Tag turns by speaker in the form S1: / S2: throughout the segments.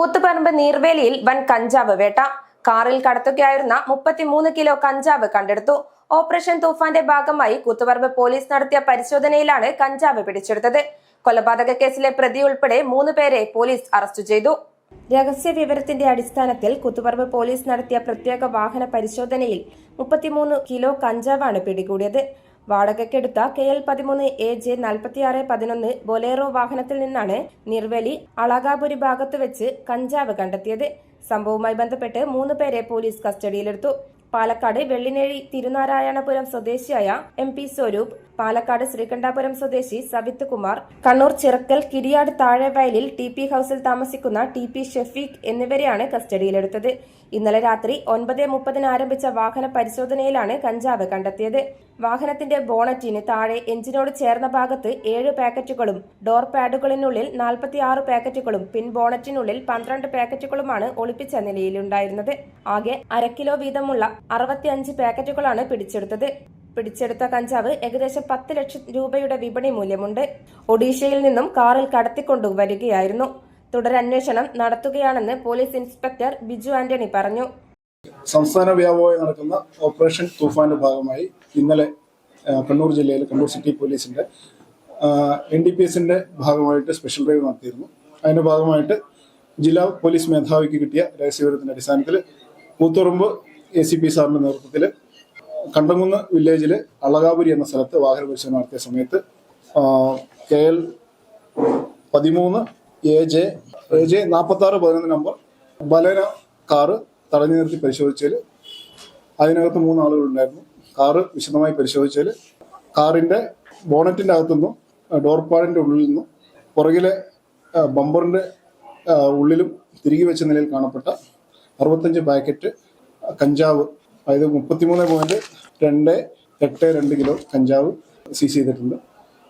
S1: കൂത്തുപറമ്പ് നീർവേലിയിൽ വൻ കഞ്ചാവ് വേട്ട. കാറിൽ കടത്തുകയായിരുന്ന 33 കിലോ കഞ്ചാവ് കണ്ടെടുത്തു. ഓപ്പറേഷൻ തൂഫാന്റെ ഭാഗമായി കൂത്തുപറമ്പ് പോലീസ് നടത്തിയ പരിശോധനയിലാണ് കഞ്ചാവ് പിടിച്ചെടുത്തത്. കൊലപാതക കേസിലെ പ്രതി ഉൾപ്പെടെ 3 പേരെ പോലീസ് അറസ്റ്റ് ചെയ്തു. രഹസ്യ വിവരത്തിന്റെ അടിസ്ഥാനത്തിൽ കൂത്തുപറമ്പ് പോലീസ് നടത്തിയ പ്രത്യേക വാഹന പരിശോധനയിൽ 33 കിലോ കഞ്ചാവാണ് പിടികൂടിയത്. വാടകയ്ക്കെടുത്ത KL13 AJ 4611 ബൊലേറോ വാഹനത്തിൽ നിന്നാണ് നീർവേലി അളകാപുരി ഭാഗത്ത് വെച്ച് കഞ്ചാവ് കണ്ടെത്തിയത്. സംഭവവുമായി ബന്ധപ്പെട്ട് 3 പേരെ പോലീസ് കസ്റ്റഡിയിലെടുത്തു. പാലക്കാട് വെള്ളിനേഴി തിരുനാരായണപുരം സ്വദേശിയായ MP സ്വരൂപ്, പാലക്കാട് ശ്രീകണ്ഠാപുരം സ്വദേശി സവിത്ത് കുമാർ, കണ്ണൂർ ചിറക്കൽ കിരിയാട് താഴെവയലിൽ TP ഹൌസിൽ താമസിക്കുന്ന TP ഷെഫീഖ് എന്നിവരെയാണ് കസ്റ്റഡിയിലെടുത്തത്. ഇന്നലെ രാത്രി 9:30 ആരംഭിച്ച വാഹന പരിശോധനയിലാണ് കഞ്ചാവ് കണ്ടെത്തിയത്. വാഹനത്തിന്റെ ബോണറ്റിന് താഴെ എഞ്ചിനോട് ചേർന്ന ഭാഗത്ത് 7 പാക്കറ്റുകളും ഡോർ പാഡുകളിനുള്ളിൽ 46 പാക്കറ്റുകളും പിൻ ബോണറ്റിനുള്ളിൽ 12 പാക്കറ്റുകളുമാണ് ഒളിപ്പിച്ച നിലയിലുണ്ടായിരുന്നത്. ആകെ 1/2 കിലോ വീതമുള്ള 65 പാക്കറ്റുകളാണ് പിടിച്ചെടുത്തത്. പിടിച്ചെടുത്ത കഞ്ചാവ് ഏകദേശം 10 ലക്ഷം രൂപയുടെ വിപണി മൂല്യമുണ്ട്. ഒഡീഷയിൽ നിന്നും കാറിൽ കടത്തിക്കൊണ്ടുവരികയായിരുന്നു. തുടരന്വേഷണം നടത്തുകയാണെന്ന് പോലീസ് ഇൻസ്പെക്ടർ ബിജു ആന്റണി പറഞ്ഞു.
S2: സംസ്ഥാന വ്യാപകമായി നടക്കുന്ന ഓപ്പറേഷൻ തൂഫാന്റെ ഭാഗമായി ഇന്നലെ കണ്ണൂർ ജില്ലയിൽ കണ്ണൂർ സിറ്റി പോലീസിന്റെ NDPSന്റെ ഭാഗമായിട്ട് സ്പെഷ്യൽ ഡ്രൈവ് നടത്തിയിരുന്നു. അതിന്റെ ഭാഗമായിട്ട് ജില്ലാ പോലീസ് മേധാവിക്ക് കിട്ടിയ രഹസ്യവിവരത്തിന്റെ അടിസ്ഥാനത്തിൽ കൂത്തുപറമ്പ് ACP സാറിന്റെ നേതൃത്വത്തിൽ കണ്ടംകുന്ന് വില്ലേജിൽ അളകാപുരി എന്ന സ്ഥലത്ത് വാഹന പരിശോധന നടത്തിയ സമയത്ത് KL13 AJ 4611 number Baleno car തടഞ്ഞു നിർത്തി പരിശോധിച്ചതിൽ അതിനകത്ത് 3 ആളുകളുണ്ടായിരുന്നു. കാറ് വിശദമായി പരിശോധിച്ചതിൽ കാറിന്റെ ബോണറ്റിന്റെ അകത്തുനിന്നും ഡോർപാഡിന്റെ ഉള്ളിൽ നിന്നും പുറകിലെ ബമ്പറിന്റെ ഉള്ളിലും തിരികെ വെച്ച നിലയിൽ കാണപ്പെട്ട 65 പാക്കറ്റ് കഞ്ചാവ്, അതായത് 33.282 കിലോ കഞ്ചാവ് സീസ് ചെയ്തിട്ടുണ്ട്.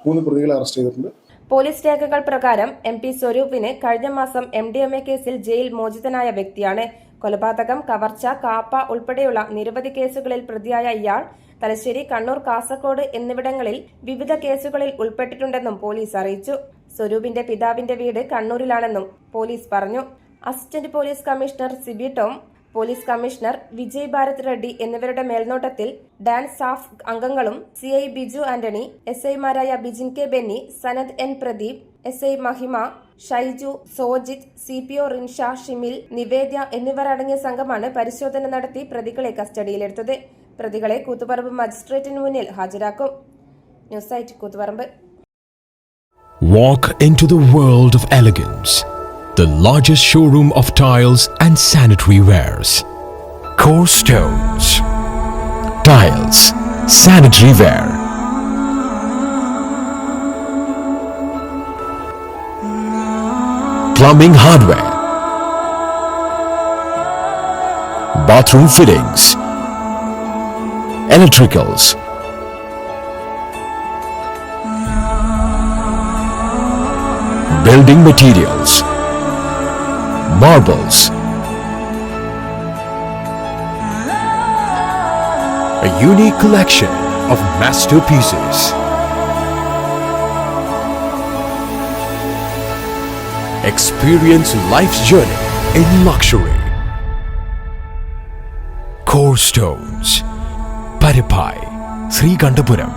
S2: 3 പ്രതികളെ അറസ്റ്റ് ചെയ്തിട്ടുണ്ട്.
S1: പോലീസ് രേഖകൾ പ്രകാരം MP സ്വരൂപിന് കഴിഞ്ഞ മാസം MDMA കേസിൽ ജയിൽ മോചിതനായ വ്യക്തിയാണ്. കൊലപാതകം, കവർച്ച, കാപ്പ ഉൾപ്പെടെയുള്ള നിരവധി കേസുകളിൽ പ്രതിയായ ഇയാൾ തലശ്ശേരി, കണ്ണൂർ, കാസർഗോഡ് എന്നിവിടങ്ങളിൽ വിവിധ കേസുകളിൽ ഉൾപ്പെട്ടിട്ടുണ്ടെന്നും പോലീസ് അറിയിച്ചു. സ്വരൂപിന്റെ പിതാവിന്റെ വീട് കണ്ണൂരിലാണെന്നും പോലീസ് പറഞ്ഞു. Assistant police commissioner Sibi Tom, police commissioner Vijay Bharat Reddy എന്നിവരുടെ മേൽനോട്ടത്തിൽ ഡാൻസ് സ്റ്റാഫ് അംഗങ്ങളും CI ബിജു ആന്റണി, SI മാരായ ബിജിൻ K ബെന്നി, സനത് N പ്രദീപ്, SI മഹിമ, ഷൈജു, സോജിത്, CPO റിൻഷ, ഷിമിൽ, നിവേദ്യ എന്നിവർ അടങ്ങിയ സംഘമാണ് പരിശോധന നടത്തി പ്രതികളെ കസ്റ്റഡിയിലെടുത്തത്. പ്രതികളെ കൂത്തുപറമ്പ് മജിസ്ട്രേറ്റിന് മുന്നിൽ ഹാജരാക്കും. News site Koothuparamba.
S3: Walk into the world of elegance. The largest showroom of tiles and sanitary wares. Core Stones. Tiles, sanitary ware. Plumbing hardware. Bathroom fittings. Electricals. Building materials. Marbles. A unique collection of masterpieces. Experience life's journey in luxury. Core Stones, Paripai, Srikandapuram.